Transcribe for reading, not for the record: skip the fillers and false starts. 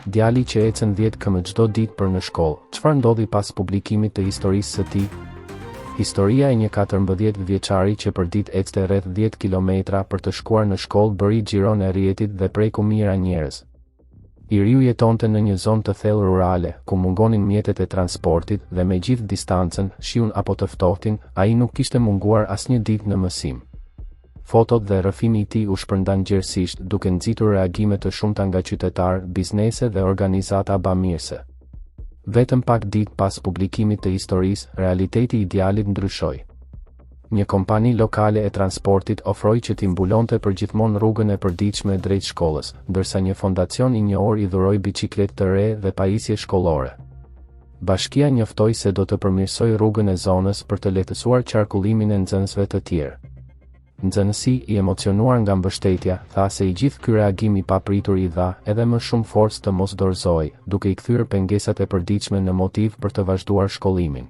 Djali që ecën 10 km çdo ditë për në shkollë, çfarë ndodhi pas publikimit të historisë së tij? Historia e një 14 vjeçari që për ditë ecte rreth 10 kilometra për të shkuar në shkollë bëri xhiron e rrjetit dhe preku mijëra njerëz. I riu jetonte në një zonë të thellë rurale, ku mungonin mjetet e transportit dhe me gjithë distancën, shiun apo të ftohtin, ai nuk kishte munguar asnjë ditë në mësim. Fotot dhe rrëfimi i tij u shpërndan gjerësisht, duke nxitur reagime të shumta nga qytetarë, biznese dhe organizata bamirëse. Vetëm pak ditë pas publikimit të historisë, realiteti i djalit ndryshoi. Një kompani lokale e transportit ofroi që t'i mbulonte përgjithmonë rrugën e përditshme drejt shkollës, ndërsa një fondacion i njohur i dhuroi biçikletë të re dhe pajisje shkollore. Bashkia njoftoi se do të përmirësoj rrugën e zonës për të lehtësuar qarkullimin e nxënësve të tjerë. Nxënësi, i emocionuar nga mbështetja, tha se i gjithë ky reagim i papritur i dha edhe më shumë forcë të mos dorëzohej, duke i kthyer pengesat e përditshme në motiv për të vazhduar shkollimin.